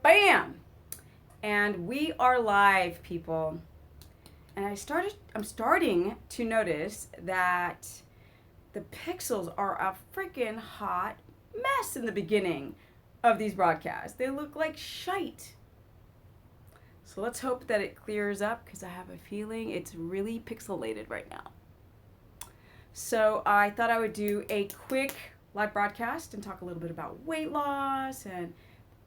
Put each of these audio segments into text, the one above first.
Bam! And we are live, people. And I'm starting to notice that the pixels are a freaking hot mess in the beginning of these broadcasts. They look like shite. So let's hope that it clears up, because I have a feeling it's really pixelated right now. So I thought I would do a quick live broadcast and talk a little bit about weight loss and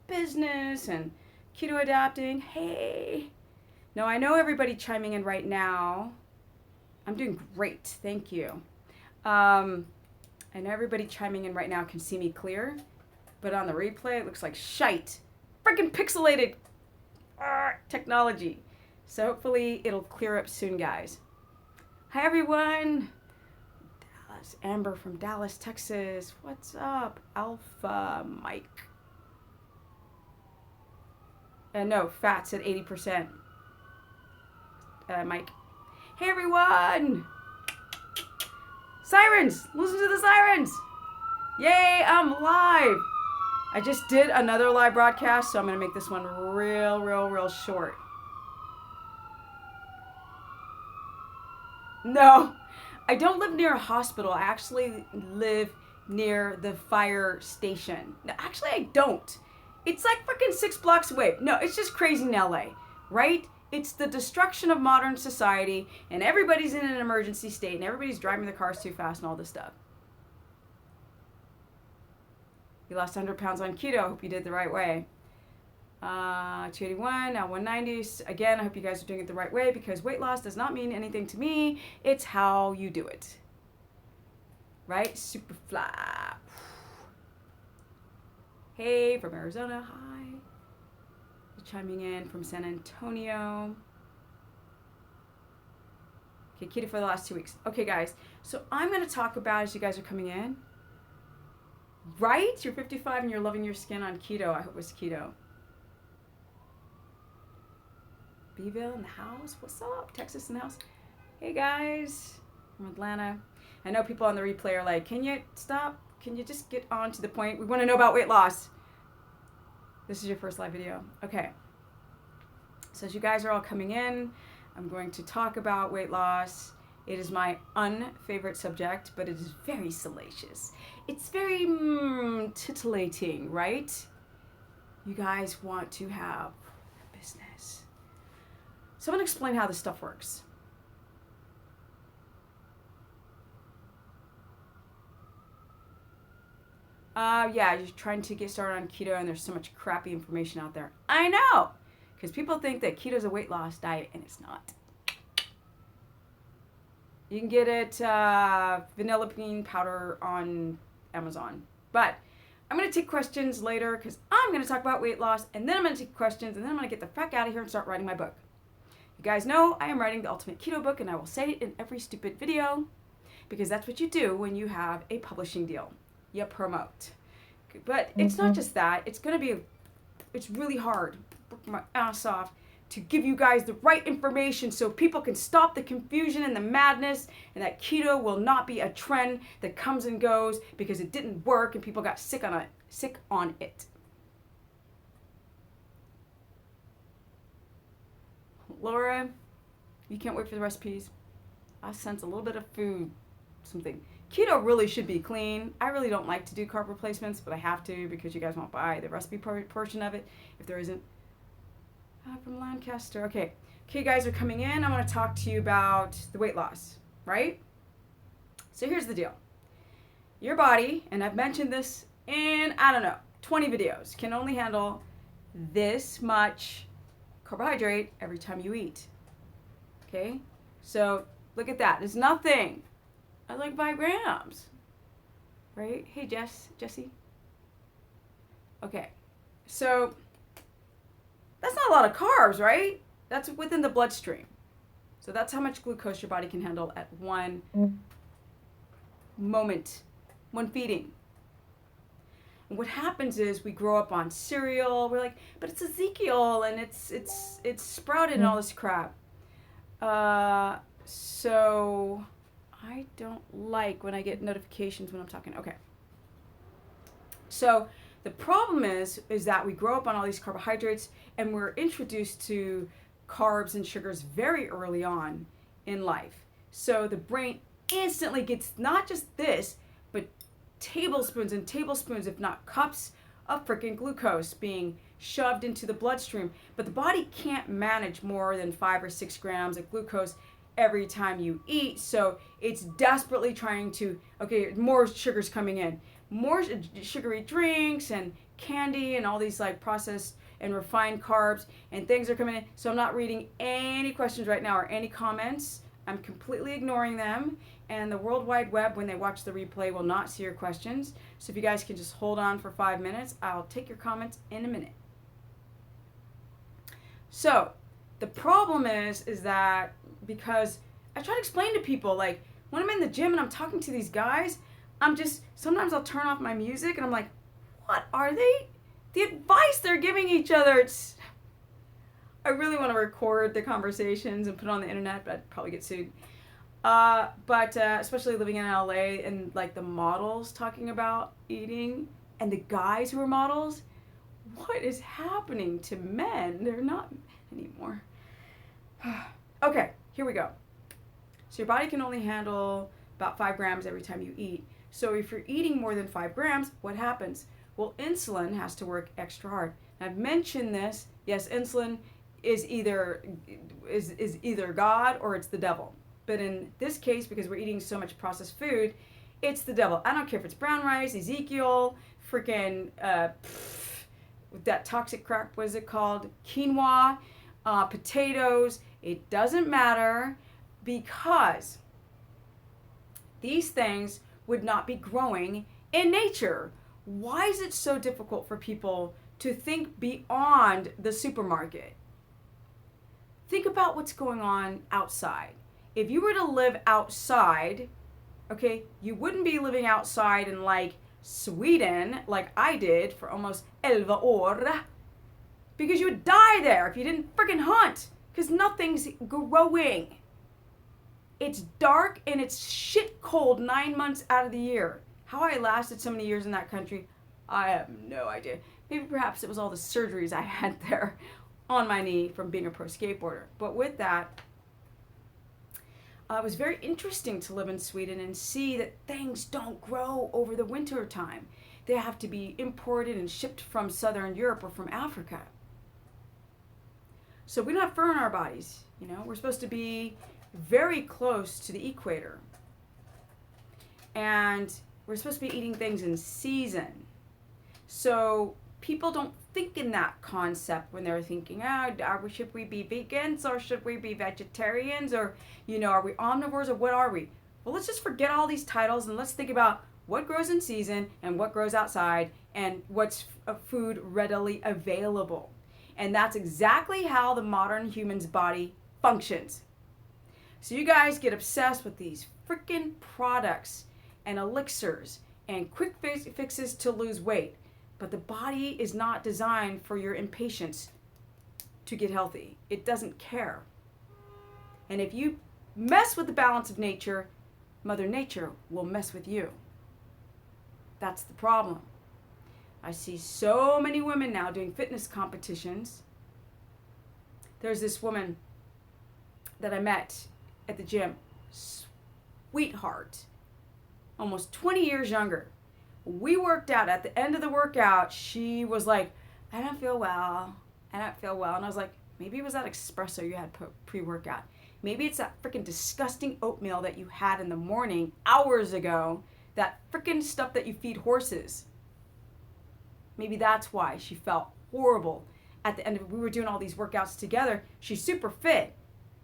business and keto adapting. Hey. Now, I know everybody chiming in right now. I'm doing great. Thank you. I know everybody chiming in right now can see me clear, but on the replay, it looks like shite. Freaking pixelated technology. So hopefully it'll clear up soon, guys. Hi, everyone. Amber from Dallas, Texas. What's up? Alpha Mike. No, fats at 80%. Mike. Hey, everyone. Sirens. Listen to the sirens. Yay, I'm live. I just did another live broadcast, so I'm going to make this one real short. No. I don't live near a hospital. I actually live near the fire station. No, actually, I don't. It's like freaking 6 blocks away. No, it's just crazy in LA, right? It's the destruction of modern society, and everybody's in an emergency state, and everybody's driving their cars too fast and all this stuff. You lost 100 pounds on keto. I hope you did the right way. 281, now 190. Again, I hope you guys are doing it the right way, because weight loss does not mean anything to me. It's how you do it. Right? Super fly. Hey, from Arizona. Hi. You're chiming in from San Antonio. Okay, keto for the last 2 weeks. Okay, guys. So I'm going to talk about, as you guys are coming in, right? You're 55 and you're loving your skin on keto. I hope it was keto. Beeville in the house. What's up? Texas in the house. Hey guys, from Atlanta. I know people on the replay are like, can you stop? Can you just get on to the point? We want to know about weight loss. This is your first live video. Okay. So as you guys are all coming in, I'm going to talk about weight loss. It is my unfavorite subject, but it is very salacious. It's very titillating, right? You guys want to have business. So I'm going to explain how this stuff works. Yeah, you're trying to get started on keto and there's so much crappy information out there. I know! Because people think that keto is a weight loss diet, and it's not. You can get it vanilla bean powder on Amazon. But I'm going to take questions later, because I'm going to talk about weight loss, and then I'm going to take questions, and then I'm going to get the fuck out of here and start writing my book. You guys know I am writing the Ultimate Keto book, and I will say it in every stupid video, because that's what you do when you have a publishing deal. You promote. But it's not just that. It's really hard. Work my ass off to give you guys the right information so people can stop the confusion and the madness, and that keto will not be a trend that comes and goes because it didn't work and people got sick on it. Laura, you can't wait for the recipes. I sense a little bit of food, something. Keto really should be clean. I really don't like to do carb replacements, but I have to because you guys won't buy the recipe portion of it if there isn't. From Lancaster. Okay, you guys are coming in. I want to talk to you about the weight loss, right? So here's the deal. Your body, and I've mentioned this in, 20 videos, can only handle this much carbohydrate every time you eat. Okay? So look at that. There's nothing. I like 5 grams. Right? Hey, Jesse. Okay. So that's not a lot of carbs, right? That's within the bloodstream. So that's how much glucose your body can handle at one moment, one feeding. And what happens is we grow up on cereal. We're like, but it's Ezekiel and it's sprouted and all this crap. So I don't like when I get notifications when I'm talking. Okay. So The problem is that we grow up on all these carbohydrates and we're introduced to carbs and sugars very early on in life. So the brain instantly gets not just this, but tablespoons and tablespoons, if not cups, of freaking glucose being shoved into the bloodstream. But the body can't manage more than 5 or 6 grams of glucose every time you eat. So it's desperately trying to, okay, more sugar's coming in. More sugary drinks and candy and all these like processed and refined carbs and things are coming in. So I'm not reading any questions right now or any comments. I'm completely ignoring them. And the World Wide Web, when they watch the replay, will not see your questions. So if you guys can just hold on for 5 minutes, I'll take your comments in a minute. So the problem is that because I try to explain to people, like when I'm in the gym and I'm talking to these guys, sometimes I'll turn off my music and I'm like, what are they? The advice they're giving each other. I really want to record the conversations and put it on the internet, but I'd probably get sued. But especially living in LA and like the models talking about eating and the guys who are models, what is happening to men? They're not men anymore. Okay, here we go. So your body can only handle about 5 grams every time you eat. So if you're eating more than 5 grams, what happens? Well, insulin has to work extra hard. And I've mentioned this. Yes, insulin is either God or it's the devil. But in this case, because we're eating so much processed food, it's the devil. I don't care if it's brown rice, Ezekiel, freaking that toxic crap, what is it called? Quinoa, potatoes. It doesn't matter because these things would not be growing in nature. Why is it so difficult for people to think beyond the supermarket? Think about what's going on outside. If you were to live outside, okay, you wouldn't be living outside in like Sweden, like I did for almost 11 år, because you would die there if you didn't freaking hunt, because nothing's growing. It's dark and it's shit cold 9 months out of the year. How I lasted so many years in that country, I have no idea. Maybe perhaps it was all the surgeries I had there on my knee from being a pro skateboarder. But with that, it was very interesting to live in Sweden and see that things don't grow over the winter time. They have to be imported and shipped from Southern Europe or from Africa. So we don't have fur in our bodies. You know, we're supposed to be very close to the equator. And we're supposed to be eating things in season. So people don't think in that concept when they're thinking, should we be vegans or should we be vegetarians, or, you know, are we omnivores or what are we? Well, let's just forget all these titles and let's think about what grows in season and what grows outside and what's food readily available. And that's exactly how the modern human's body functions. So you guys get obsessed with these freaking products and elixirs and quick fixes to lose weight. But the body is not designed for your impatience to get healthy. It doesn't care. And if you mess with the balance of nature, Mother Nature will mess with you. That's the problem. I see so many women now doing fitness competitions. There's this woman that I met at the gym. Sweetheart. Almost 20 years younger. We worked out. At the end of the workout, she was like, I don't feel well. And I was like, maybe it was that espresso you had pre-workout. Maybe it's that freaking disgusting oatmeal that you had in the morning hours ago. That freaking stuff that you feed horses. Maybe that's why she felt horrible at the end of it. We were doing all these workouts together. She's super fit.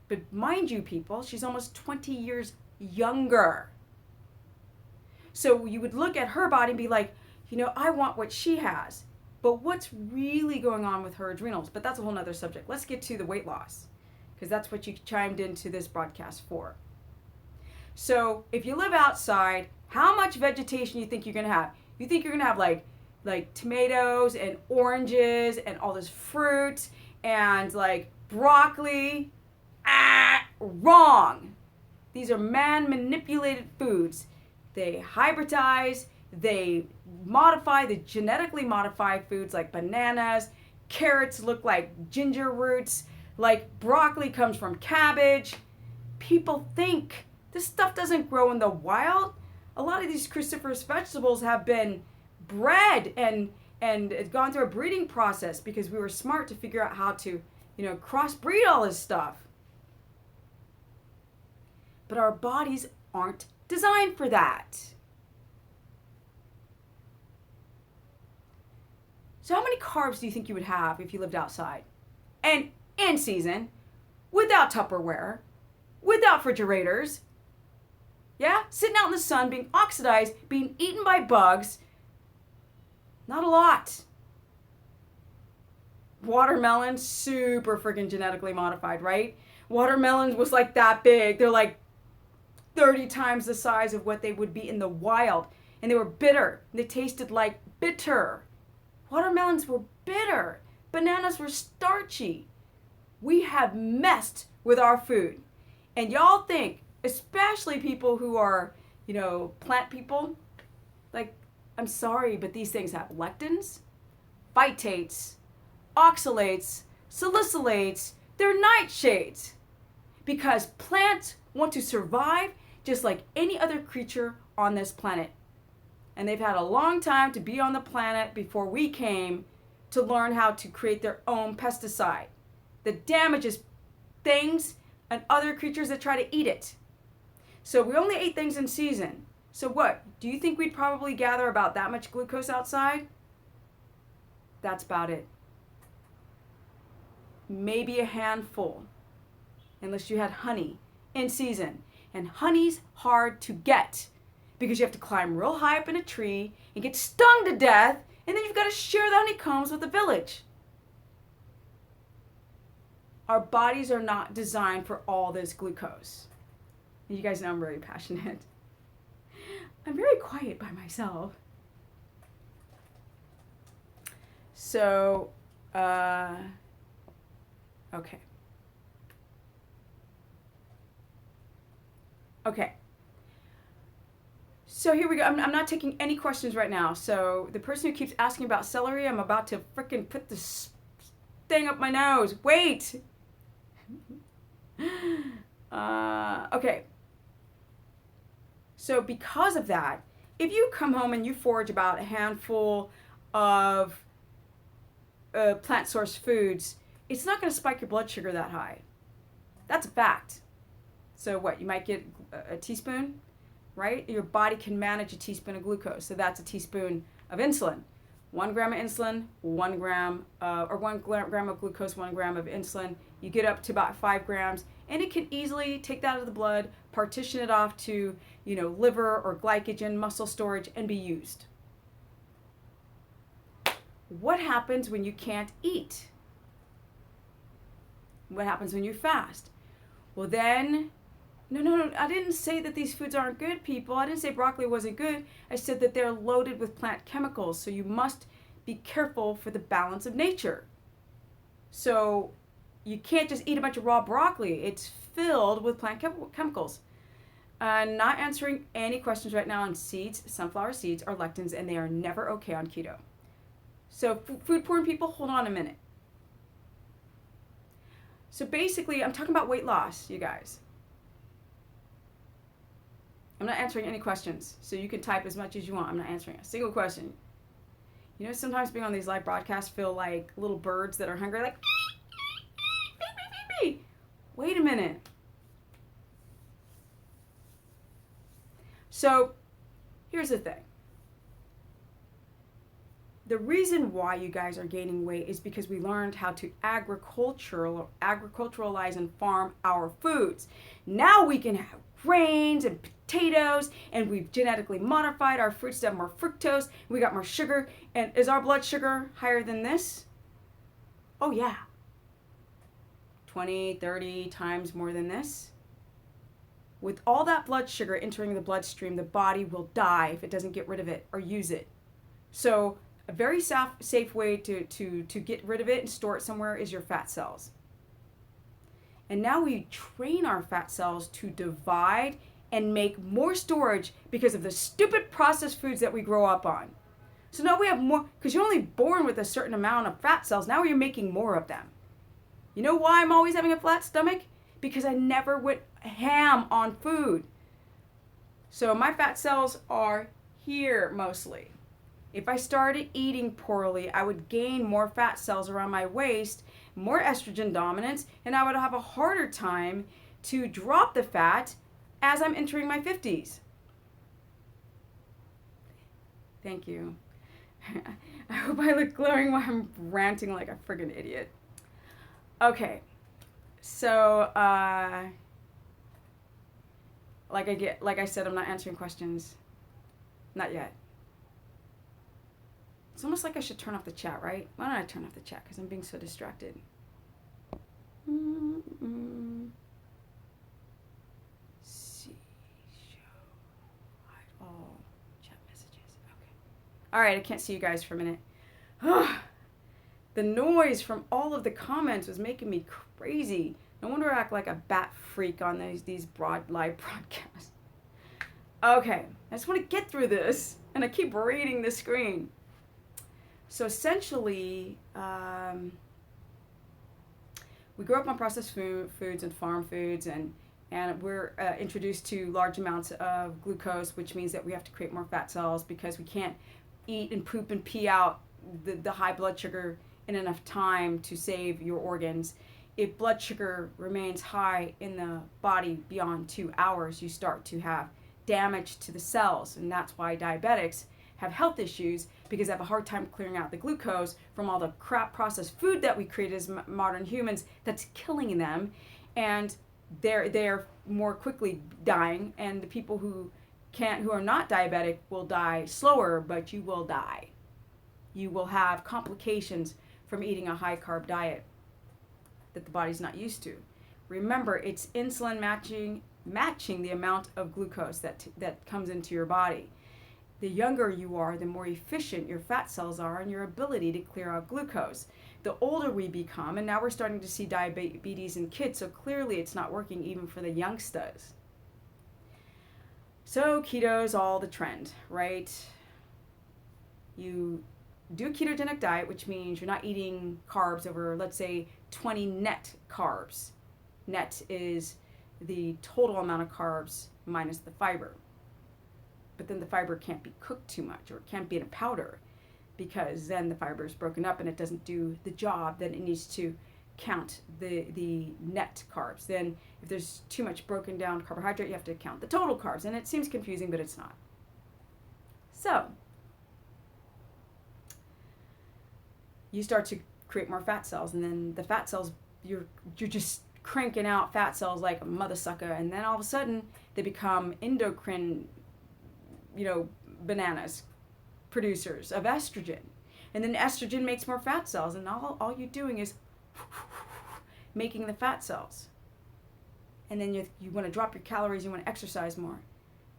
But mind you, people, she's almost 20 years younger. So you would look at her body and be like, you know, I want what she has. But what's really going on with her adrenals? But that's a whole nother subject. Let's get to the weight loss, because that's what you chimed into this broadcast for. So if you live outside, how much vegetation you think you're going to have? You think you're going to have like tomatoes and oranges and all this fruit and like broccoli? Wrong. These are man-manipulated foods. They hybridize, They genetically modify foods like bananas, carrots look like ginger roots, like broccoli comes from cabbage. People think this stuff doesn't grow in the wild. A lot of these cruciferous vegetables have been bred and gone through a breeding process because we were smart to figure out how to, crossbreed all this stuff. But our bodies aren't designed for that. So how many carbs do you think you would have if you lived outside? And in season, without Tupperware, without refrigerators? Yeah? Sitting out in the sun, being oxidized, being eaten by bugs. Not a lot. Watermelon, super freaking genetically modified, right? Watermelons was like that big. They're like 30 times the size of what they would be in the wild. And they were bitter. They tasted like bitter. Watermelons were bitter. Bananas were starchy. We have messed with our food. And y'all think, especially people who are, plant people, like, I'm sorry, but these things have lectins, phytates, oxalates, salicylates, they're nightshades. Because plants want to survive just like any other creature on this planet. And they've had a long time to be on the planet before we came to learn how to create their own pesticide that damages things and other creatures that try to eat it. So we only ate things in season. So what? Do you think we'd probably gather about that much glucose outside? That's about it. Maybe a handful, unless you had honey in season. And honey's hard to get because you have to climb real high up in a tree and get stung to death, and then you've got to share the honeycombs with the village. Our bodies are not designed for all this glucose. And you guys know I'm very passionate. I'm very quiet by myself. So, okay. Okay. So here we go. I'm not taking any questions right now. So the person who keeps asking about celery, I'm about to frickin' put this thing up my nose. Wait. Okay. So because of that, if you come home and you forage about a handful of plant source foods, it's not going to spike your blood sugar that high. That's a fact. So what? You might get a teaspoon, right? Your body can manage a teaspoon of glucose. So that's a teaspoon of insulin. 1 gram of insulin, 1 gram, or 1 gram of glucose, 1 gram of insulin. You get up to about 5 grams, and it can easily take that out of the blood, partition it off to, liver or glycogen, muscle storage, and be used. What happens when you can't eat? What happens when you fast? Well then, no, I didn't say that these foods aren't good, people. I didn't say broccoli wasn't good. I said that they're loaded with plant chemicals, so you must be careful for the balance of nature. So you can't just eat a bunch of raw broccoli. It's filled with plant chemicals. I'm not answering any questions right now on seeds, sunflower seeds, or lectins, and they are never okay on keto. So food porn people, hold on a minute. So basically, I'm talking about weight loss, you guys. I'm not answering any questions, so you can type as much as you want. I'm not answering a single question. Sometimes being on these live broadcasts feel like little birds that are hungry, like, wait a minute. So, here's the thing. The reason why you guys are gaining weight is because we learned how to agriculturalize and farm our foods. Now we can have grains and potatoes, and we've genetically modified our fruits to have more fructose. We got more sugar. And is our blood sugar higher than this? Oh yeah. 20, 30 times more than this. With all that blood sugar entering the bloodstream, the body will die if it doesn't get rid of it or use it. So a very safe way to get rid of it and store it somewhere is your fat cells. And now we train our fat cells to divide and make more storage because of the stupid processed foods that we grow up on. So now we have more, because you're only born with a certain amount of fat cells. Now you're making more of them. You know why I'm always having a flat stomach? Because I never went ham on food. So my fat cells are here mostly. If I started eating poorly, I would gain more fat cells around my waist, more estrogen dominance, and I would have a harder time to drop the fat as I'm entering my 50s. Thank you. I hope I look glowing while I'm ranting like a friggin' idiot. Okay, so like I said, I'm not answering questions. Not yet. It's almost like I should turn off the chat, right? Why don't I turn off the chat? Because I'm being so distracted. See, show, hide all chat messages. Okay. All right, I can't see you guys for a minute. The noise from all of the comments was making me crazy. No wonder I act like a bat freak on these live broadcasts. Okay, I just want to get through this, and I keep reading the screen. So essentially, we grew up on processed foods and farm foods, and we're introduced to large amounts of glucose, which means that we have to create more fat cells because we can't eat and poop and pee out the high blood sugar in enough time to save your organs. If blood sugar remains high in the body beyond 2 hours, you start to have damage to the cells, and that's why diabetics have health issues, because they have a hard time clearing out the glucose from all the crap processed food that we create as modern humans that's killing them, and they're more quickly dying, and the people who are not diabetic will die slower, but you will die. You will have complications from eating a high carb diet that the body's not used to. Remember, it's insulin matching the amount of glucose that comes into your body. The younger you are, the more efficient your fat cells are and your ability to clear out glucose. The older we become, and now we're starting to see diabetes in kids, so clearly it's not working even for the youngsters. So keto's all the trend, right? You do a ketogenic diet, which means you're not eating carbs over, let's say, 20 net carbs. Net is the total amount of carbs minus the fiber. But then the fiber can't be cooked too much, or it can't be in a powder, because then the fiber is broken up and it doesn't do the job that it needs to count the net carbs. Then if there's too much broken down carbohydrate, you have to count the total carbs, and it seems confusing, but it's not. So you start to create more fat cells, and then the fat cells, you're just cranking out fat cells like a mother sucker, and then all of a sudden they become endocrine, bananas producers of estrogen, and then estrogen makes more fat cells, and all you're doing is making the fat cells. And then you want to drop your calories, you want to exercise more,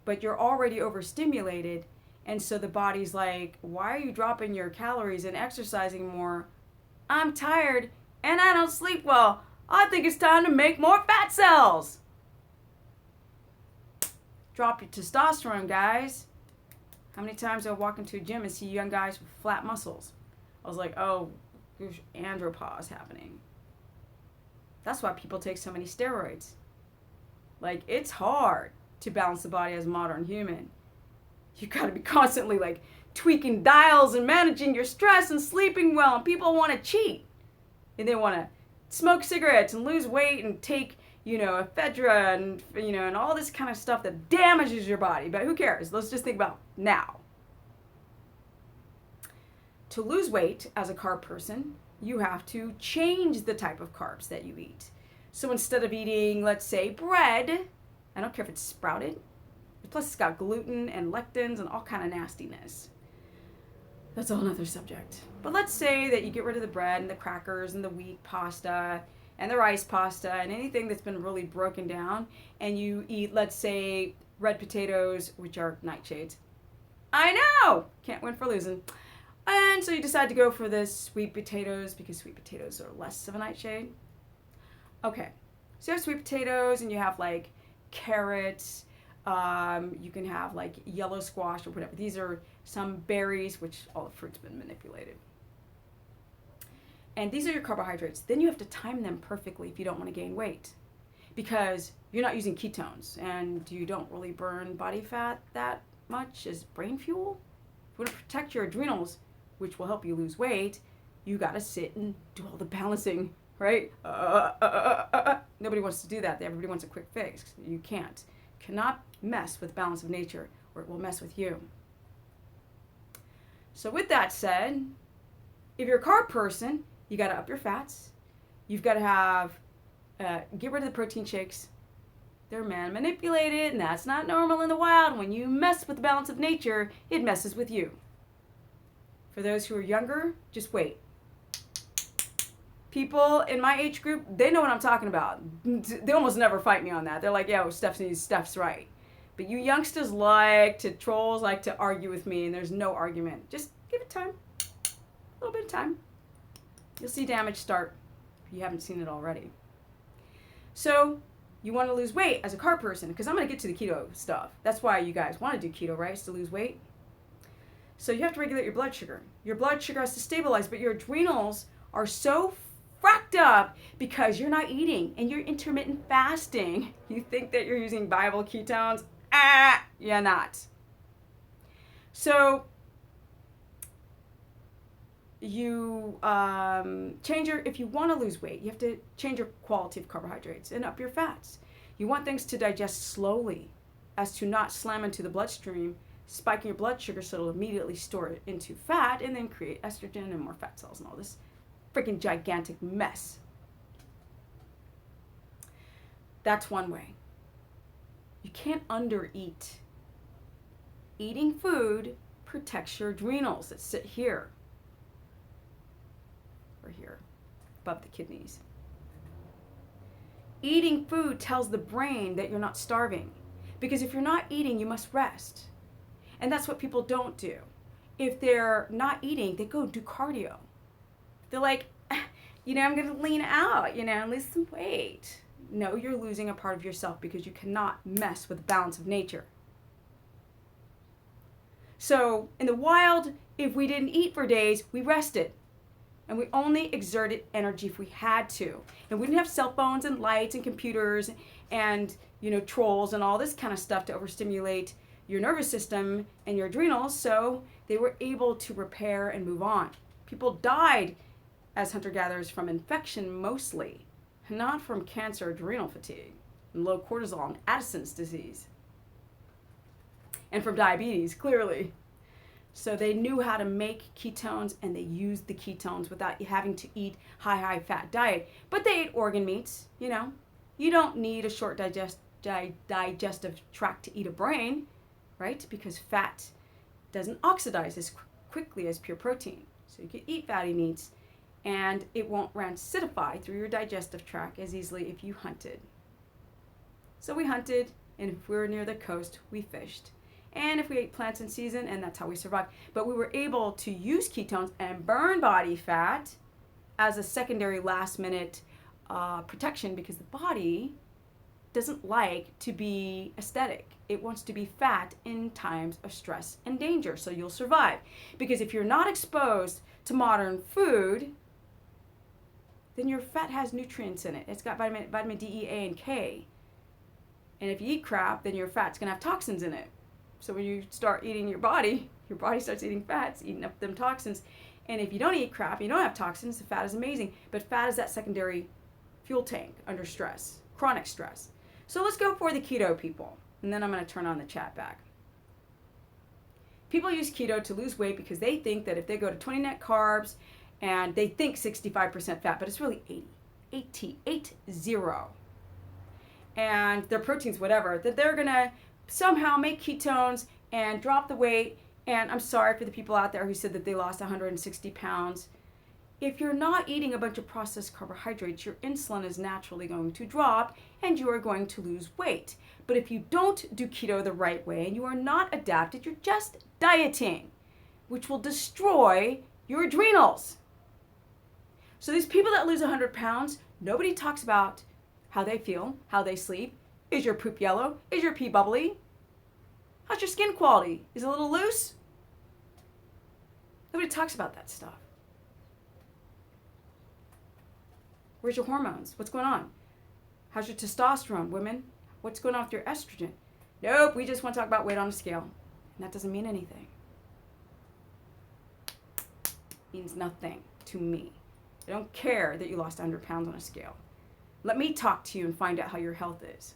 but you're already overstimulated, and so the body's like, why are you dropping your calories and exercising more? I'm tired and I don't sleep well. I think it's time to make more fat cells. Drop your testosterone, guys. How many times do I walk into a gym and see young guys with flat muscles? I was like, oh, there's andropause happening. That's why people take so many steroids. Like, it's hard to balance the body as a modern human. You gotta be constantly tweaking dials and managing your stress and sleeping well, and people want to cheat. And they want to smoke cigarettes and lose weight and take, ephedra and, and all this kind of stuff that damages your body. But who cares? Let's just think about now. To lose weight as a carb person, you have to change the type of carbs that you eat. So instead of eating, let's say, bread, I don't care if it's sprouted, plus it's got gluten and lectins and all kind of nastiness. That's a whole other subject. But let's say that you get rid of the bread and the crackers and the wheat pasta and the rice pasta and anything that's been really broken down, and you eat, let's say, red potatoes, which are nightshades. I know! Can't win for losing. And so you decide to go for the sweet potatoes because sweet potatoes are less of a nightshade. Okay, so you have sweet potatoes and you have carrots, You can have like yellow squash or whatever. These are some berries, which all the fruit's been manipulated. And these are your carbohydrates. Then you have to time them perfectly if you don't want to gain weight, because you're not using ketones and you don't really burn body fat that much as brain fuel. If you want to protect your adrenals, which will help you lose weight, you got to sit and do all the balancing, right? Nobody wants to do that. Everybody wants a quick fix. You can't. You cannot mess with balance of nature, or it will mess with you. So with that said, if you're a carb person, you got to up your fats. You've got to have, get rid of the protein shakes. They're man manipulated, and that's not normal in the wild. When you mess with the balance of nature, it messes with you. For those who are younger, just wait. People in my age group, they know what I'm talking about. They almost never fight me on that. They're like, yo, Steph's right. But you youngsters trolls like to argue with me, and there's no argument. Just give it time. A little bit of time. You'll see damage start if you haven't seen it already. So you want to lose weight as a carb person, because I'm going to get to the keto stuff. That's why you guys want to do keto, right? Is to lose weight. So you have to regulate your blood sugar. Your blood sugar has to stabilize, but your adrenals are so fracked up because you're not eating and you're intermittent fasting. You think that you're using Bible ketones? You're not. So you if you want to lose weight, you have to change your quality of carbohydrates and up your fats. You want things to digest slowly as to not slam into the bloodstream, spiking your blood sugar so it'll immediately store it into fat and then create estrogen and more fat cells and all this freaking gigantic mess. That's one way. You can't undereat. Eating food protects your adrenals that sit here or here above the kidneys. Eating food tells the brain that you're not starving, because if you're not eating, you must rest. And that's what people don't do. If they're not eating, they go do cardio. They're like, I'm going to lean out, and lose some weight. No, you're losing a part of yourself because you cannot mess with the balance of nature. So in the wild, if we didn't eat for days, we rested. And we only exerted energy if we had to. And we didn't have cell phones and lights and computers and, trolls and all this kind of stuff to overstimulate your nervous system and your adrenals, so they were able to repair and move on. People died as hunter-gatherers from infection mostly, not from cancer, adrenal fatigue, and low cortisol and Addison's disease. And from diabetes, clearly. So they knew how to make ketones, and they used the ketones without having to eat high fat diet. But they ate organ meats, You don't need a short digestive tract to eat a brain, right? Because fat doesn't oxidize as quickly as pure protein. So you can eat fatty meats, and it won't rancidify through your digestive tract as easily if you hunted. So we hunted, and if we were near the coast, we fished. And if we ate plants in season, and that's how we survived. But we were able to use ketones and burn body fat as a secondary last-minute protection, because the body doesn't like to be aesthetic. It wants to be fat in times of stress and danger, so you'll survive. Because if you're not exposed to modern food, then your fat has nutrients in it. It's got vitamin D, E, A, and K. And if you eat crap, then your fat's going to have toxins in it. So when you start eating your body starts eating fats, eating up them toxins. And if you don't eat crap, you don't have toxins, the fat is amazing. But fat is that secondary fuel tank under stress, chronic stress. So let's go for the keto people. And then I'm going to turn on the chat back. People use keto to lose weight because they think that if they go to 20 net carbs, and they think 65% fat, but it's really 80. And their proteins, whatever, that they're going to somehow make ketones and drop the weight. And I'm sorry for the people out there who said that they lost 160 pounds. If you're not eating a bunch of processed carbohydrates, your insulin is naturally going to drop and you are going to lose weight. But if you don't do keto the right way and you are not adapted, you're just dieting, which will destroy your adrenals. So these people that lose 100 pounds, nobody talks about how they feel, how they sleep. Is your poop yellow? Is your pee bubbly? How's your skin quality? Is it a little loose? Nobody talks about that stuff. Where's your hormones? What's going on? How's your testosterone, women? What's going on with your estrogen? Nope, we just want to talk about weight on a scale. And that doesn't mean anything. It means nothing to me. I don't care that you lost 100 pounds on a scale. Let me talk to you and find out how your health is.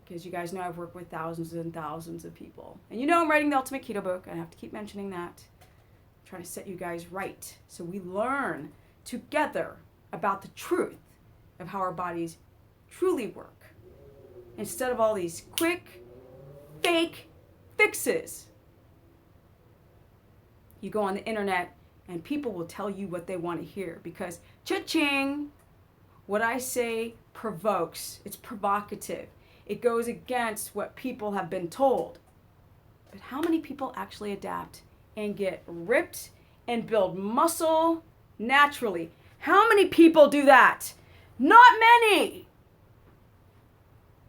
Because you guys know I've worked with thousands and thousands of people. And you know I'm writing the Ultimate Keto book. I have to keep mentioning that. I'm trying to set you guys right so we learn together about the truth of how our bodies truly work. Instead of all these quick, fake fixes. You go on the internet and people will tell you what they want to hear because cha-ching, what I say provokes. It's provocative. It goes against what people have been told. But how many people actually adapt and get ripped and build muscle naturally? How many people do that? Not many.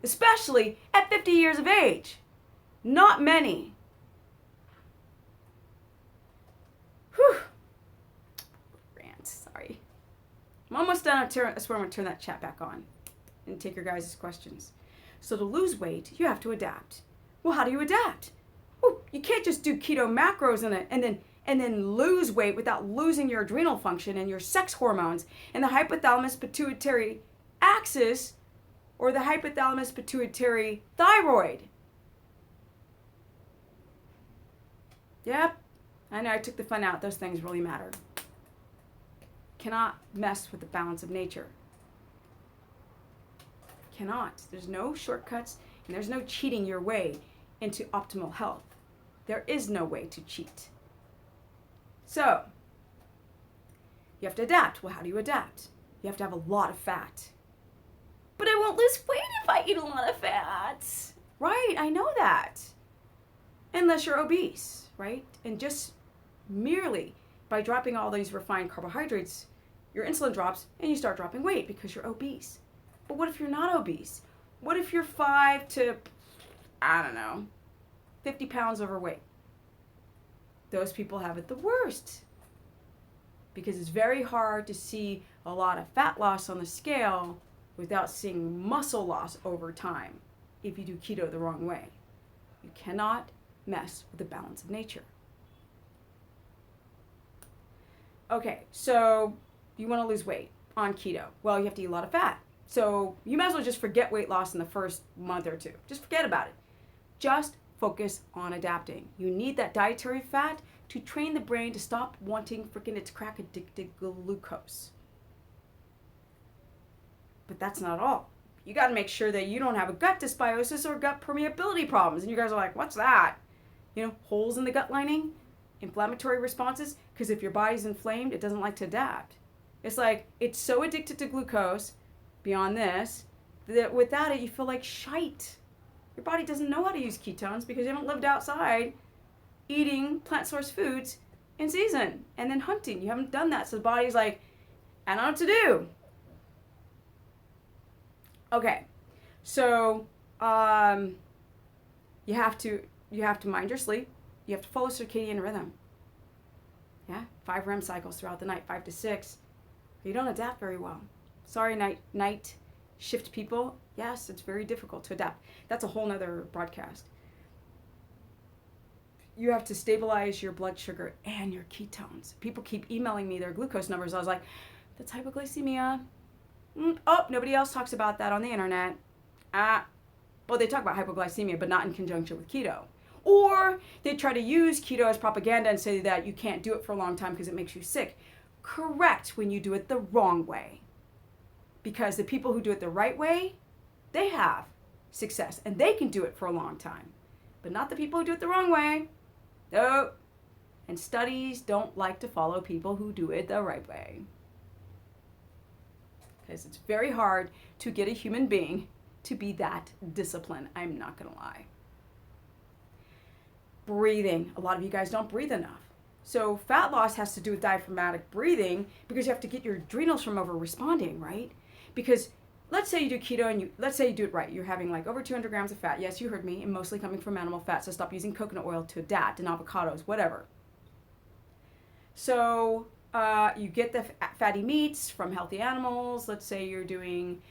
Especially at 50 years of age. Not many. Whew. Rant, sorry. I'm almost done. I swear I'm going to turn that chat back on and take your guys' questions. So to lose weight, you have to adapt. Well, how do you adapt? Well, you can't just do keto macros and then lose weight without losing your adrenal function and your sex hormones and the hypothalamus pituitary axis or the hypothalamus pituitary thyroid. Yep, I know I took the fun out. Those things really matter. Cannot mess with the balance of nature. Cannot. There's no shortcuts and there's no cheating your way into optimal health. There is no way to cheat. So, you have to adapt. Well, how do you adapt? You have to have a lot of fat. But I won't lose weight if I eat a lot of fat. Right, I know that. Unless you're obese, right? And just merely by dropping all these refined carbohydrates, your insulin drops and you start dropping weight because you're obese. But what if you're not obese? What if you're 5 to, 50 pounds overweight? Those people have it the worst because it's very hard to see a lot of fat loss on the scale without seeing muscle loss over time if you do keto the wrong way. You cannot mess with the balance of nature. Okay, so you want to lose weight on keto. Well, you have to eat a lot of fat. So you might as well just forget weight loss in the first month or two. Just forget about it. Just focus on adapting. You need that dietary fat to train the brain to stop wanting freaking its crack addicted glucose. But that's not all. You got to make sure that you don't have a gut dysbiosis or gut permeability problems. And you guys are like, what's that? Holes in the gut lining, inflammatory responses. Because if your body's inflamed, it doesn't like to adapt. It's like, it's so addicted to glucose beyond this, that without it, you feel like shite. Your body doesn't know how to use ketones because you haven't lived outside eating plant source foods in season and then hunting. You haven't done that. So the body's like, I don't know what to do. Okay. So, you have to mind your sleep. You have to follow circadian rhythm. Yeah. 5 REM cycles throughout the night, 5 to 6. You don't adapt very well. Sorry, night shift people. Yes, it's very difficult to adapt. That's a whole nother broadcast. You have to stabilize your blood sugar and your ketones. People keep emailing me their glucose numbers. I was like, that's hypoglycemia. Oh, nobody else talks about that on the internet. Well, they talk about hypoglycemia, but not in conjunction with keto. Or they try to use keto as propaganda and say that you can't do it for a long time because it makes you sick. Correct, when you do it the wrong way. Because the people who do it the right way, they have success and they can do it for a long time. But not the people who do it the wrong way. Nope. And studies don't like to follow people who do it the right way. Because it's very hard to get a human being to be that disciplined. I'm not going to lie. Breathing. A lot of you guys don't breathe enough. So fat loss has to do with diaphragmatic breathing because you have to get your adrenals from over responding, right? Because let's say you do keto and let's say you do it right. You're having like over 200 grams of fat. Yes, you heard me, and mostly coming from animal fat. So stop using coconut oil to adapt, and avocados, whatever. So you get the fatty meats from healthy animals. Let's say you're doing,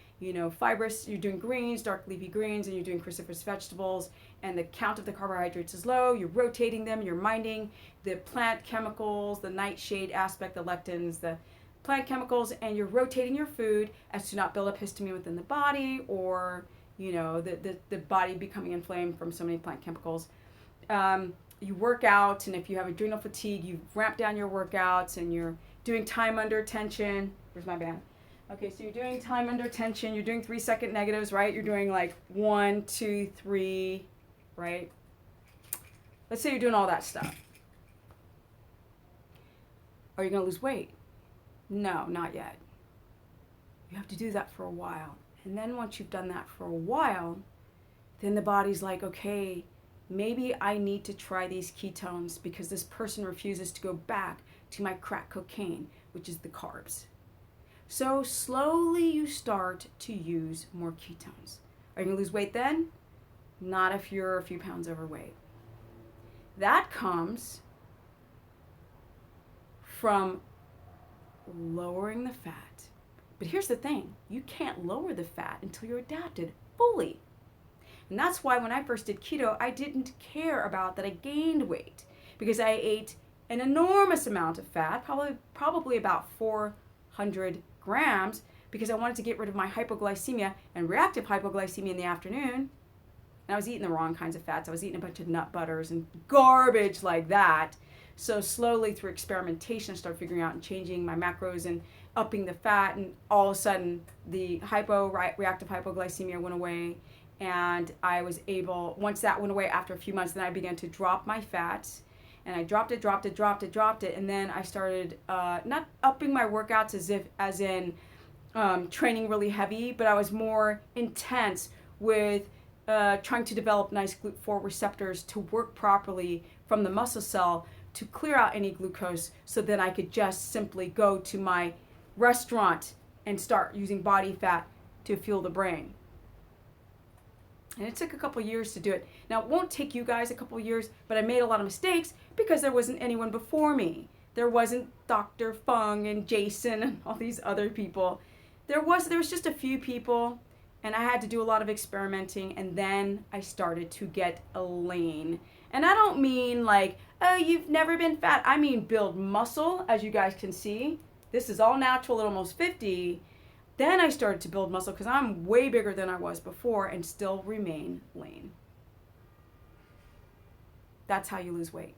fibrous, you're doing greens, dark leafy greens, and you're doing cruciferous vegetables, and the count of the carbohydrates is low. You're rotating them, you're minding the plant chemicals, the nightshade aspect, the lectins, the plant chemicals, and you're rotating your food as to not build up histamine within the body, or the body becoming inflamed from so many plant chemicals. You work out, and if you have adrenal fatigue, you ramp down your workouts, and you're doing time under tension. Where's my band? Okay, so you're doing time under tension. You're doing 3-second negatives, right? You're doing like 1, 2, 3, right? Let's say you're doing all that stuff. Are you going to lose weight? No, not yet. You have to do that for a while. And then once you've done that for a while, then the body's like, okay, maybe I need to try these ketones because this person refuses to go back to my crack cocaine, which is the carbs. So slowly you start to use more ketones. Are you going to lose weight then? Not if you're a few pounds overweight. That comes from lowering the fat. But here's the thing, you can't lower the fat until you're adapted fully. And that's why when I first did keto, I didn't care about that I gained weight, because I ate an enormous amount of fat, probably about 400 grams, because I wanted to get rid of my hypoglycemia and reactive hypoglycemia in the afternoon. And I was eating the wrong kinds of fats. I was eating a bunch of nut butters and garbage like that. So slowly through experimentation, I started figuring out and changing my macros and upping the fat, and all of a sudden the reactive hypoglycemia went away, and I was able, once that went away after a few months, then I began to drop my fats, and I dropped it, and then I started not upping my workouts as in training really heavy, but I was more intense with trying to develop nice GLUT4 receptors to work properly from the muscle cell to clear out any glucose, so that I could just simply go to my restaurant and start using body fat to fuel the brain. And it took a couple years to do it. Now, it won't take you guys a couple years, but I made a lot of mistakes because there wasn't anyone before me. There wasn't Dr. Fung and Jason and all these other people. There was just a few people, and I had to do a lot of experimenting, and then I started to get lean. And I don't mean like, oh, you've never been fat. I mean build muscle, as you guys can see. This is all natural at almost 50. Then I started to build muscle because I'm way bigger than I was before and still remain lean. That's how you lose weight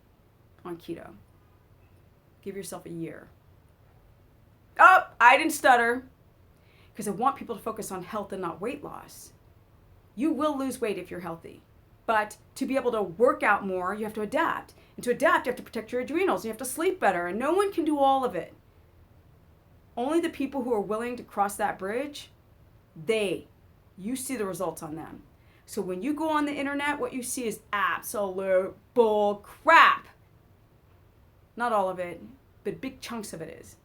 on keto. Give yourself a year. Oh, I didn't stutter, because I want people to focus on health and not weight loss. You will lose weight if you're healthy. But to be able to work out more, you have to adapt. And to adapt, you have to protect your adrenals. You have to sleep better. And no one can do all of it. Only the people who are willing to cross that bridge, you see the results on them. So when you go on the internet, what you see is absolute bull crap. Not all of it, but big chunks of it is.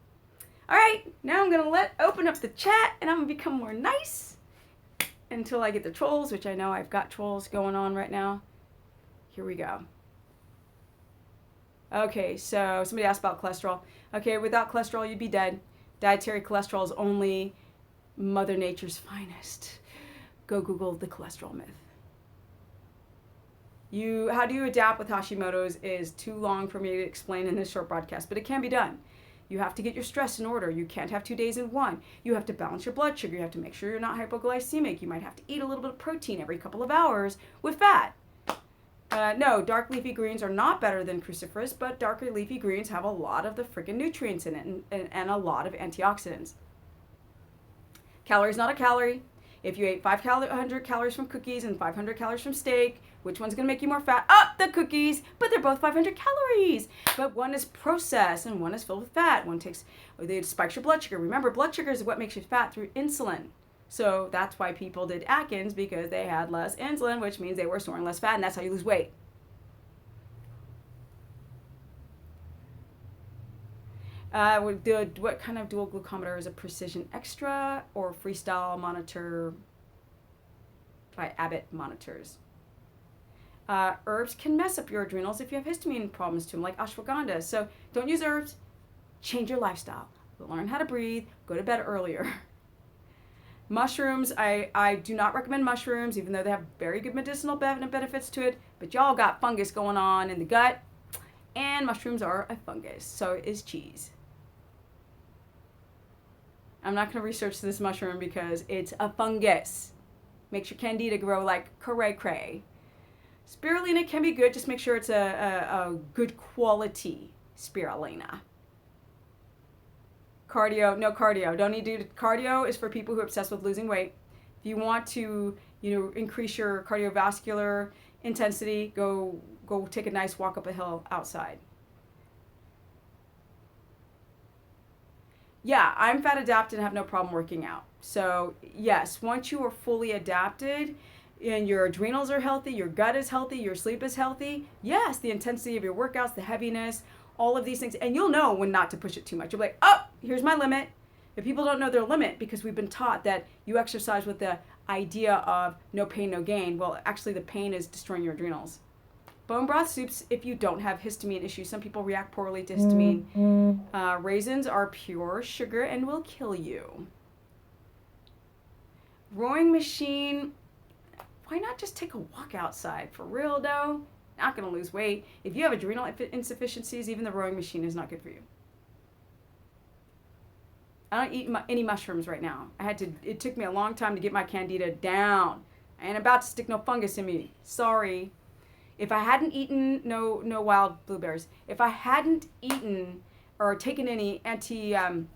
All right, now I'm going to open up the chat, and I'm going to become more nice until I get the trolls, which I know I've got trolls going on right now. Here we go. Okay, so somebody asked about cholesterol. Okay, without cholesterol, you'd be dead. Dietary cholesterol is only Mother Nature's finest. Go Google the cholesterol myth. How do you adapt with Hashimoto's is too long for me to explain in this short broadcast, but it can be done. You have to get your stress in order. You can't have 2 days in one. You have to balance your blood sugar. You have to make sure you're not hypoglycemic. You might have to eat a little bit of protein every couple of hours with fat. No, dark leafy greens are not better than cruciferous, but darker leafy greens have a lot of the freaking nutrients in it and a lot of antioxidants. Calorie is not a calorie. If you ate 500 calories from cookies and 500 calories from steak, which one's going to make you more fat? The cookies, but they're both 500 calories. But one is processed and one is filled with fat. It spikes your blood sugar. Remember, blood sugar is what makes you fat through insulin. So that's why people did Atkins, because they had less insulin, which means they were storing less fat, and that's how you lose weight. What kind of dual glucometer is a Precision Extra or Freestyle monitor by Abbott monitors? Herbs can mess up your adrenals if you have histamine problems too, like ashwagandha. So don't use herbs. Change your lifestyle. Learn how to breathe. Go to bed earlier. Mushrooms, I do not recommend mushrooms, even though they have very good medicinal benefits to it. But y'all got fungus going on in the gut. And mushrooms are a fungus. So is cheese. I'm not going to research this mushroom because it's a fungus. Makes your candida grow like cray-cray. Spirulina can be good. Just make sure it's a good quality spirulina. Cardio, no cardio. Don't need to do cardio is for people who are obsessed with losing weight. If you want to, increase your cardiovascular intensity, go take a nice walk up a hill outside. Yeah, I'm fat adapted and have no problem working out. So yes, once you are fully adapted and your adrenals are healthy, your gut is healthy, your sleep is healthy, yes, the intensity of your workouts, the heaviness, all of these things, and you'll know when not to push it too much. You'll be like, oh, here's my limit. If people don't know their limit because we've been taught that you exercise with the idea of no pain, no gain. Well, actually the pain is destroying your adrenals. Bone broth soups, if you don't have histamine issues. Some people react poorly to histamine. Raisins are pure sugar and will kill you. Rowing machine, why not just take a walk outside? For real though, not going to lose weight. If you have adrenal insufficiencies, even the rowing machine is not good for you. I don't eat any mushrooms right now. It took me a long time to get my candida down. I ain't about to stick no fungus in me. Sorry. If I hadn't eaten, no wild blueberries. If I hadn't eaten or taken any antibiotics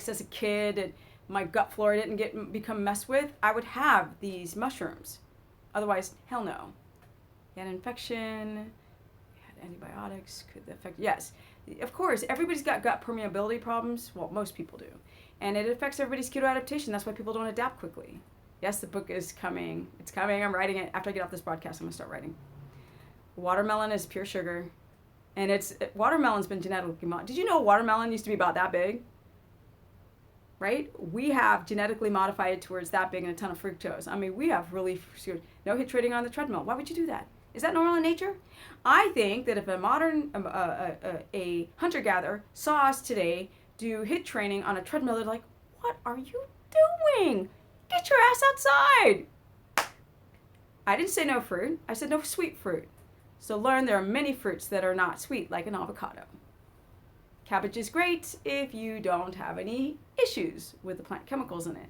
as a kid and my gut flora didn't become messed with, I would have these mushrooms. Otherwise, hell no. You had an infection, you had antibiotics, could affect, yes. Of course, everybody's got gut permeability problems. Well, most people do. And it affects everybody's keto adaptation. That's why people don't adapt quickly. Yes, the book is coming. It's coming. I'm writing it. After I get off this broadcast, I'm going to start writing. Watermelon is pure sugar. And watermelon's been genetically modified. Did you know watermelon used to be about that big? Right? We have genetically modified towards that big and a ton of fructose. I mean, we have really no hit trading on the treadmill. Why would you do that? Is that normal in nature? I think that if a modern a hunter-gatherer saw us today do hit training on a treadmill, they're like, what are you doing? Get your ass outside. I didn't say no fruit. I said no sweet fruit. So learn there are many fruits that are not sweet, like an avocado. Cabbage is great if you don't have any issues with the plant chemicals in it.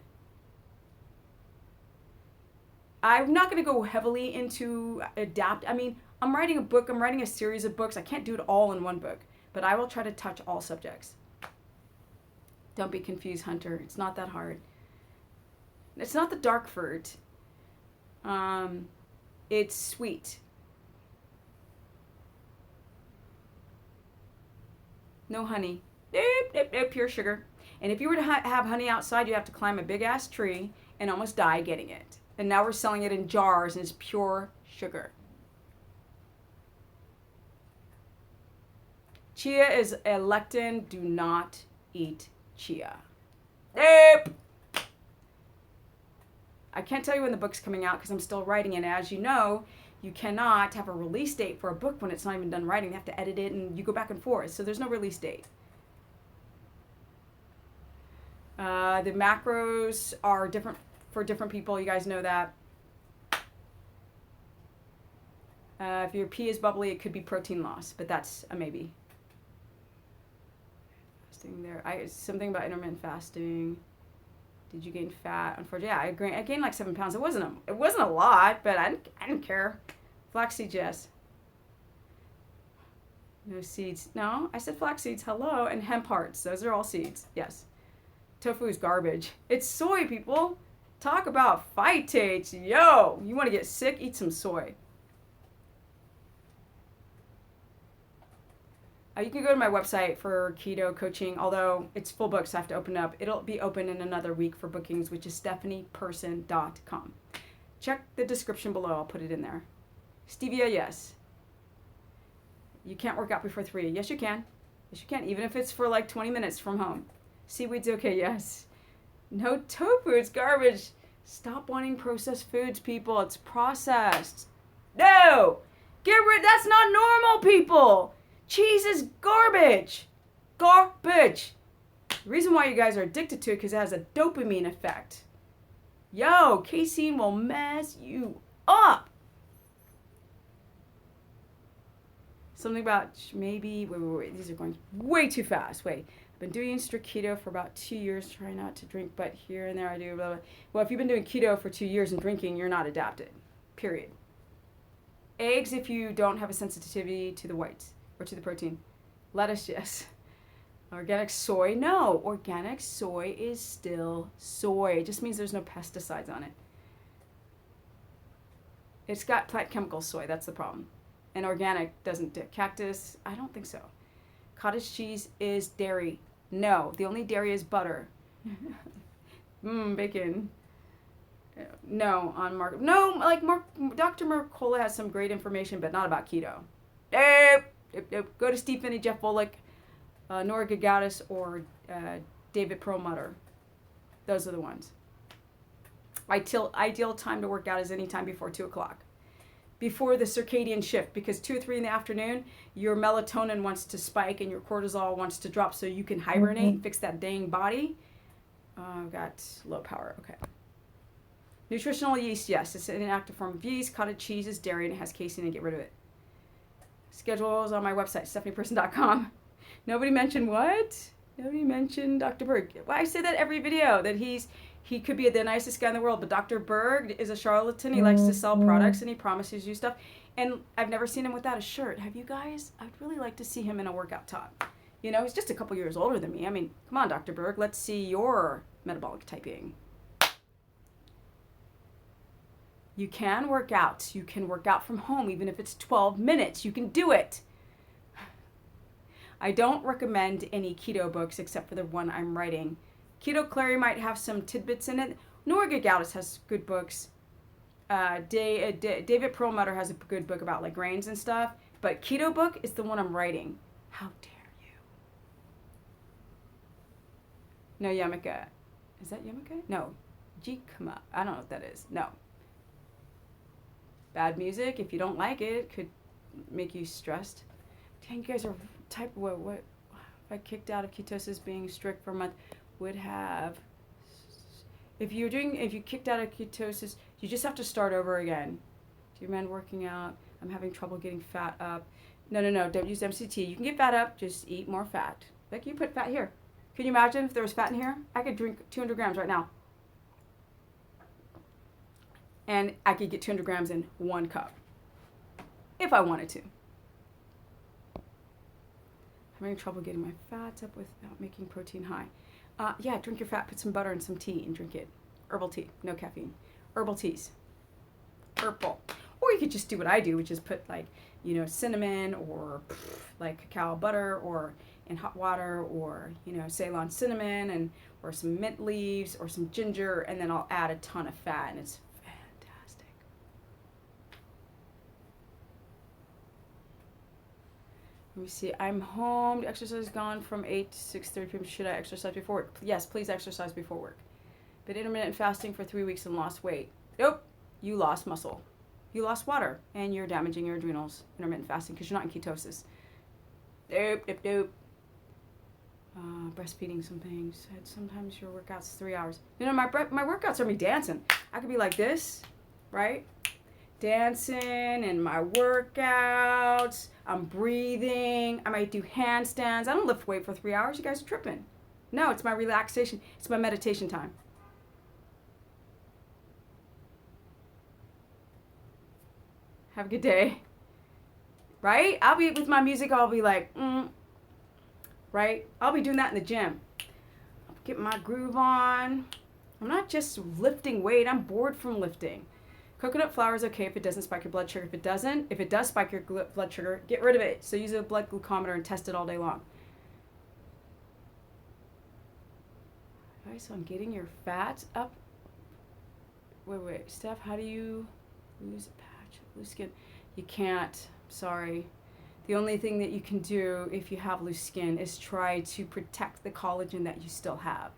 I'm not going to go heavily into adapt. I mean, I'm writing a book. I'm writing a series of books. I can't do it all in one book, but I will try to touch all subjects. Don't be confused, Hunter. It's not that hard. It's not the dark fruit. It's sweet. No honey. Nope, pure sugar. And if you were to have honey outside, you have to climb a big-ass tree and almost die getting it. And now we're selling it in jars, and it's pure sugar. Chia is a lectin. Do not eat chia. Nope. I can't tell you when the book's coming out because I'm still writing it. As you know, you cannot have a release date for a book when it's not even done writing. They have to edit it, and you go back and forth. So there's no release date. The macros are different for different people. You guys know that. If your pee is bubbly, it could be protein loss, but that's a maybe. Fasting there. Something about intermittent fasting. Did you gain fat? Unfortunately, yeah, I gained like 7 pounds. It wasn't a lot, but I didn't care. Flaxseed, yes. No seeds. No, I said flax seeds. Hello, and hemp hearts. Those are all seeds. Yes. Tofu is garbage. It's soy, people. Talk about phytates. Yo, you want to get sick? Eat some soy. You can go to my website for keto coaching, although it's full booked, so I have to open up. It'll be open in another week for bookings, which is stephanieperson.com. Check the description below. I'll put it in there. Stevia, yes. You can't work out before 3. Yes, you can. Yes, you can, even if it's for like 20 minutes from home. Seaweed's okay, yes. No tofu, it's garbage. Stop wanting processed foods, people. It's processed. No! Get rid, that's not normal, people! Cheese is garbage. Garbage. The reason why you guys are addicted to it because it has a dopamine effect. Yo, casein will mess you up. Something about maybe, wait, these are going way too fast. Wait, I've been doing strict keto for about 2 years, trying not to drink, but here and there I do, blah, blah. Well, if you've been doing keto for 2 years and drinking, you're not adapted, period. Eggs if you don't have a sensitivity to the whites or to the protein. Lettuce, yes. Organic soy, no. Organic soy is still soy. It just means there's no pesticides on it. It's got plant chemical soy, that's the problem. And organic doesn't. Cactus, I don't think so. Cottage cheese is dairy. No, the only dairy is butter. Bacon. No, on Mark. No, like Dr. Mercola has some great information, but not about keto. Nope. Go to Steve Finney, Jeff Volek, Nora Gagaudis, or David Perlmutter. Those are the ones. Ideal time to work out is any time before 2 o'clock. Before the circadian shift, because 2 or 3 in the afternoon, your melatonin wants to spike and your cortisol wants to drop so you can hibernate and fix that dang body. I've got low power, okay. Nutritional yeast, yes, it's an inactive form of yeast. Cottage cheese is dairy and it has casein, and get rid of it. Schedules on my website, stephanieperson.com. Nobody mentioned what? Nobody mentioned Dr. Berg. Well, I say that every video, that he could be the nicest guy in the world, but Dr. Berg is a charlatan. He likes to sell products and he promises you stuff. And I've never seen him without a shirt. Have you guys? I'd really like to see him in a workout top. You know, he's just a couple years older than me. I mean, come on, Dr. Berg, let's see your metabolic typing. You can work out. You can work out from home, even if it's 12 minutes. You can do it. I don't recommend any keto books except for the one I'm writing. Keto Clary might have some tidbits in it. Nora Gagaudis has good books. David Perlmutter has a good book about like grains and stuff. But keto book is the one I'm writing. How dare you? No, Yamaka. Is that Yamaka? No. Jikama. I don't know what that is. No. Bad music. If you don't like it, it could make you stressed. Dang, you guys are type what if I kicked out of ketosis being strict for a month would have. If you kicked out of ketosis, you just have to start over again. Do you recommend working out? I'm having trouble getting fat up. No, don't use MCT. You can get fat up, just eat more fat. Like you put fat here. Can you imagine if there was fat in here? I could drink 200 grams right now. And I could get 200 grams in 1 cup. If I wanted to. I'm having trouble getting my fats up without making protein high. Yeah, drink your fat, put some butter in some tea and drink it. Herbal tea, no caffeine. Herbal teas. Herbal. Or you could just do what I do, which is put like, cinnamon or like cacao butter or in hot water or, Ceylon cinnamon or some mint leaves or some ginger, and then I'll add a ton of fat and it's fantastic. Let me see. I'm home. Exercise gone from 8 to 6:30 p.m. Should I exercise before work? Yes, please exercise before work. Been intermittent fasting for 3 weeks and lost weight. Nope. You lost muscle. You lost water. And you're damaging your adrenals. Intermittent fasting because you're not in ketosis. Nope. Breastfeeding some things. Sometimes your workouts 3 hours. My workouts are me dancing. I could be like this, right? Dancing and my workouts. I'm breathing. I might do handstands. I don't lift weight for 3 hours. You guys are tripping. No, it's my relaxation. It's my meditation time. Have a good day. Right? I'll be with my music. I'll be like, right? I'll be doing that in the gym. I'll get my groove on. I'm not just lifting weight. I'm bored from lifting. Coconut flour is okay if it doesn't spike your blood sugar. If it does spike your blood sugar, get rid of it. So use a blood glucometer and test it all day long. Okay, so I'm getting your fat up. Wait, Steph, how do you lose a patch, lose skin? You can't. Sorry. The only thing that you can do if you have loose skin is try to protect the collagen that you still have.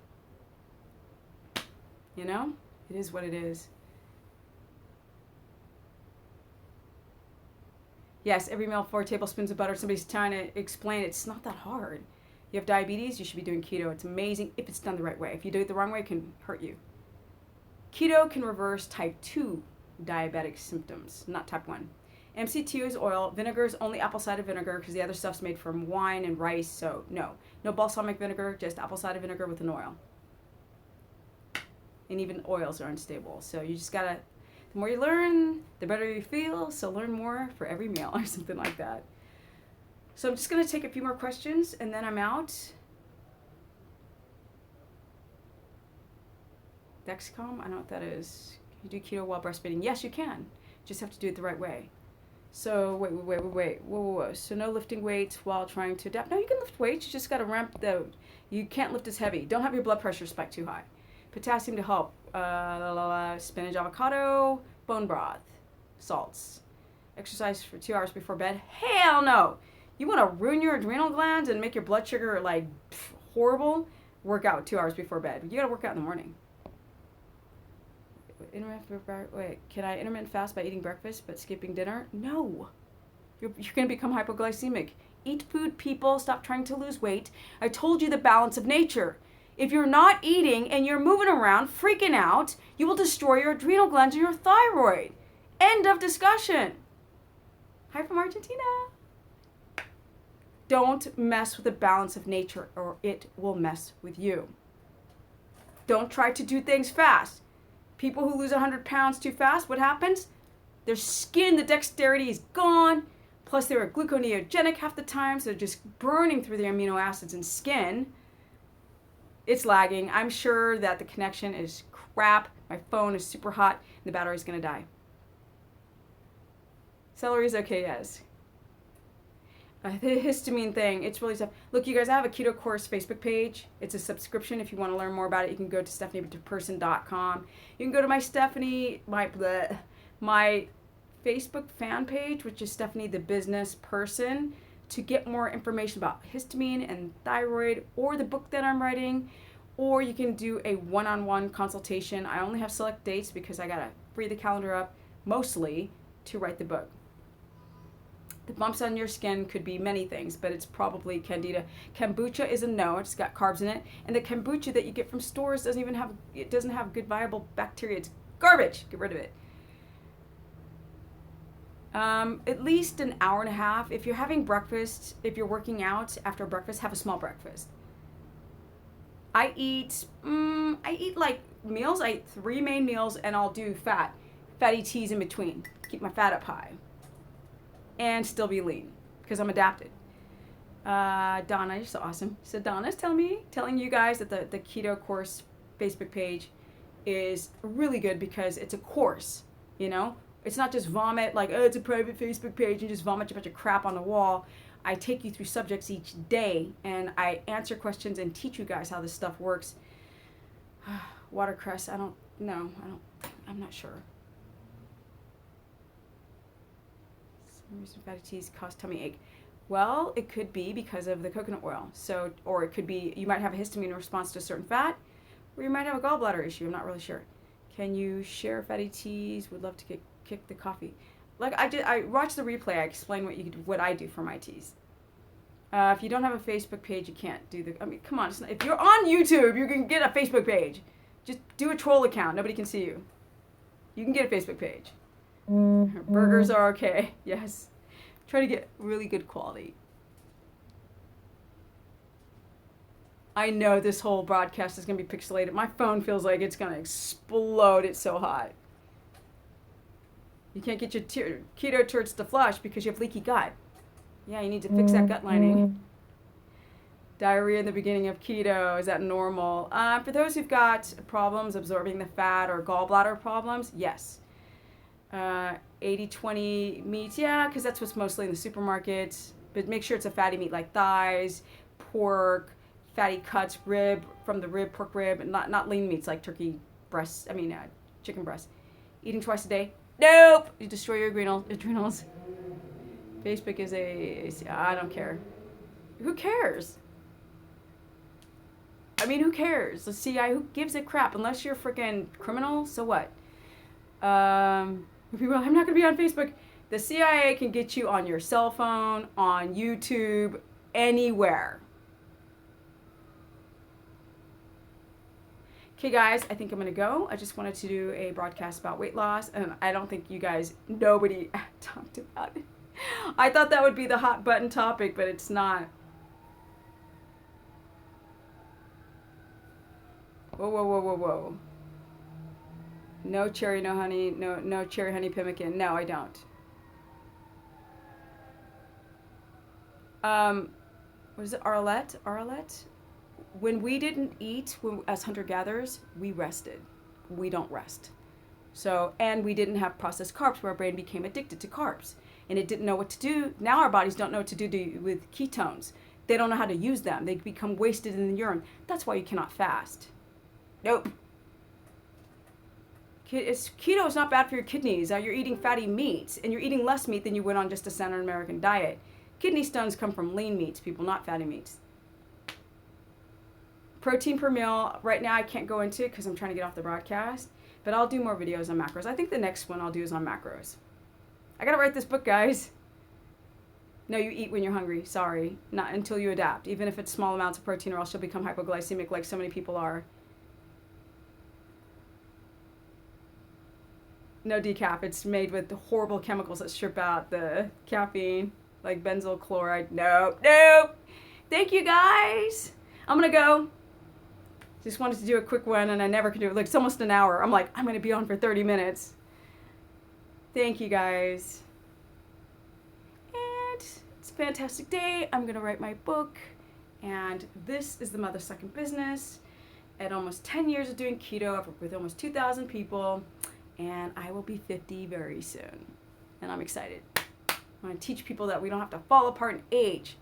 You know? It is what it is. Yes, every meal 4 tablespoons of butter. Somebody's trying to explain it's not that hard. You have diabetes, you should be doing keto. It's amazing if it's done the right way. If you do it the wrong way, it can hurt you. Keto can reverse type 2 diabetic symptoms, not type 1. MC2 is oil. Vinegar is only apple cider vinegar because the other stuff's made from wine and rice, so no. No balsamic vinegar, just apple cider vinegar with an oil. And even oils are unstable. So you just gotta, the more you learn, the better you feel, so learn more for every meal or something like that. So I'm just gonna take a few more questions and then I'm out. Dexcom, I don't know what that is. Can you do keto while breastfeeding? Yes, you can. Just have to do it the right way. So wait. Whoa. So no lifting weights while trying to adapt. No, you can lift weights. You just got to ramp the. You can't lift as heavy. Don't have your blood pressure spike too high. Potassium to help. Spinach, avocado, bone broth, salts. Exercise for 2 hours before bed. Hell no. You want to ruin your adrenal glands and make your blood sugar like horrible? Work out 2 hours before bed. You got to work out in the morning. Wait, can I intermittent fast by eating breakfast but skipping dinner? No. You're going to become hypoglycemic. Eat food, people. Stop trying to lose weight. I told you the balance of nature. If you're not eating and you're moving around, freaking out, you will destroy your adrenal glands and your thyroid. End of discussion. Hi from Argentina. Don't mess with the balance of nature or it will mess with you. Don't try to do things fast. People who lose 100 pounds too fast, what happens? Their skin, the dexterity is gone. Plus, they're gluconeogenic half the time, so they're just burning through their amino acids and skin. It's lagging. I'm sure that the connection is crap. My phone is super hot, and the battery's going to die. Celery is okay, yes. The histamine thing, it's really tough. Look, you guys, I have a Keto Course Facebook page. It's a subscription. If you want to learn more about it, you can go to stephanieperson.com. You can go to my Facebook fan page, which is Stephanie the Business Person, to get more information about histamine and thyroid or the book that I'm writing. Or you can do a one-on-one consultation. I only have select dates because I got to free the calendar up, mostly, to write the book. The bumps on your skin could be many things, but it's probably candida. Kombucha is a no, it's got carbs in it. And the kombucha that you get from stores doesn't have good viable bacteria. It's garbage. Get rid of it. At least an hour and a half. If you're having breakfast, if you're working out after breakfast, have a small breakfast. I eat like meals. I eat 3 main meals and I'll do fatty teas in between. Keep my fat up high. And still be lean, because I'm adapted. Donna, you're so awesome. So Donna's telling you guys that the Keto Course Facebook page is really good because it's a course, you know? It's not just vomit, like, oh, it's a private Facebook page and just vomit a bunch of crap on the wall. I take you through subjects each day, and I answer questions and teach you guys how this stuff works. Watercress, I'm not sure. Some fatty teas cause tummy ache. Well, it could be because of the coconut oil. So, or it could be you might have a histamine response to a certain fat, or you might have a gallbladder issue. I'm not really sure. Can you share fatty teas? Would love to kick the coffee. Like I watched the replay. I explained what I do for my teas. If you don't have a Facebook page, you can't do the. I mean, come on. If you're on YouTube, you can get a Facebook page. Just do a troll account. Nobody can see you. You can get a Facebook page. Burgers are okay. Yes. Try to get really good quality. I know this whole broadcast is going to be pixelated. My phone feels like it's going to explode. It's so hot. You can't get your keto turds to flush because you have leaky gut. Yeah, you need to fix that gut lining. Diarrhea in the beginning of keto, is that normal? For those who've got problems absorbing the fat or gallbladder problems, yes. 80-20 meats, yeah, because that's what's mostly in the supermarkets. But make sure it's a fatty meat like thighs, pork, fatty cuts, pork rib, and not lean meats like turkey breasts, chicken breasts. Eating twice a day? Nope! You destroy your adrenals. Facebook is I don't care. Who cares? I mean, who cares? The CIA, who gives a crap? Unless you're a freaking criminal, so what? People, I'm not going to be on Facebook. The CIA can get you on your cell phone, on YouTube, anywhere. Okay, guys, I think I'm going to go. I just wanted to do a broadcast about weight loss, and I don't think you guys, nobody talked about it. I thought that would be the hot button topic, but it's not. Whoa, whoa, whoa, whoa, whoa. No cherry, no honey, no cherry honey pemmican. No, I don't. What is it, Arlette? Arlette? When we didn't eat, as hunter-gatherers, we rested. We don't rest. So, and we didn't have processed carbs where our brain became addicted to carbs. And it didn't know what to do. Now our bodies don't know what to do with ketones. They don't know how to use them. They become wasted in the urine. That's why you cannot fast. Nope. Keto is not bad for your kidneys. You're eating fatty meats, and you're eating less meat than you would on just a standard American diet. Kidney stones come from lean meats, people, not fatty meats. Protein per meal, right now I can't go into it because I'm trying to get off the broadcast, but I'll do more videos on macros. I think the next one I'll do is on macros. I gotta write this book, guys. No, you eat when you're hungry. Sorry. Not until you adapt. Even if it's small amounts of protein, or else you'll become hypoglycemic like so many people are. No decaf. It's made with the horrible chemicals that strip out the caffeine, like benzyl chloride. Nope. Nope. Thank you, guys. I'm going to go. Just wanted to do a quick one, and I never could do it. Like, it's almost an hour. I'm like, I'm going to be on for 30 minutes. Thank you, guys. And it's a fantastic day. I'm going to write my book. And this is the Mother Second Business. At almost 10 years of doing keto, I've worked with almost 2,000 people. And I will be 50 very soon. And I'm excited. I want to teach people that we don't have to fall apart in age.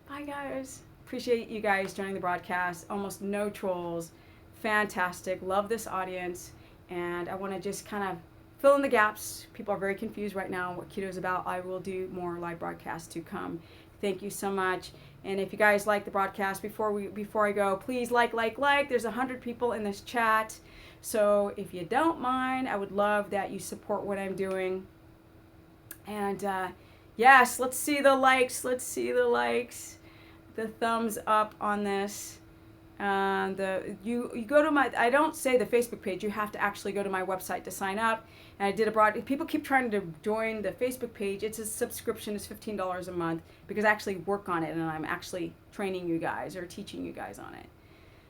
Bye, guys. Appreciate you guys joining the broadcast. Almost no trolls. Fantastic. Love this audience. And I want to just kind of fill in the gaps. People are very confused right now what keto is about. I will do more live broadcasts to come. Thank you so much. And if you guys like the broadcast, before I go, please like. There's 100 people in this chat. So if you don't mind, I would love that you support what I'm doing. And yes, let's see the likes. Let's see the likes. The thumbs up on this. You go to my, I don't say the Facebook page. You have to actually go to my website to sign up. And I did people keep trying to join the Facebook page. It's a subscription. It's $15 a month because I actually work on it and I'm actually training you guys or teaching you guys on it.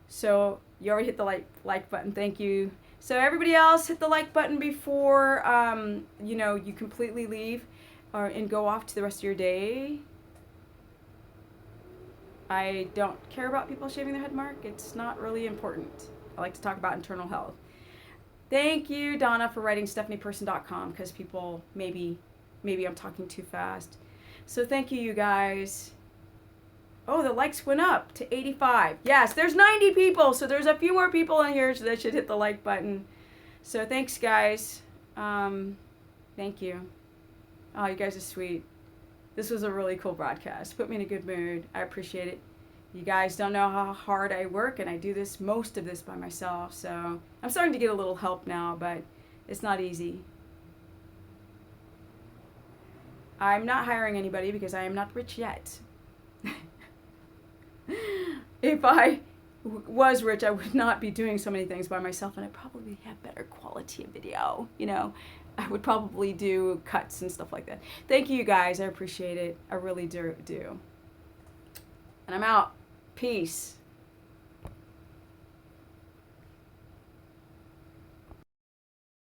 So you already hit the like button. Thank you. So everybody else, hit the like button before you completely leave and go off to the rest of your day. I don't care about people shaving their head, Mark. It's not really important. I like to talk about internal health. Thank you, Donna, for writing stephanieperson.com because people maybe I'm talking too fast. So thank you, you guys. Oh, the likes went up to 85. Yes, there's 90 people, so there's a few more people in here that should hit the like button. So thanks, guys. Thank you. Oh, you guys are sweet. This was a really cool broadcast. Put me in a good mood. I appreciate it. You guys don't know how hard I work, and I do most of this by myself. So I'm starting to get a little help now, but it's not easy. I'm not hiring anybody because I am not rich yet. If I was rich, I would not be doing so many things by myself, and I'd probably have better quality of video. I would probably do cuts and stuff like that. Thank you, guys. I appreciate it. I really do. And I'm out. Peace.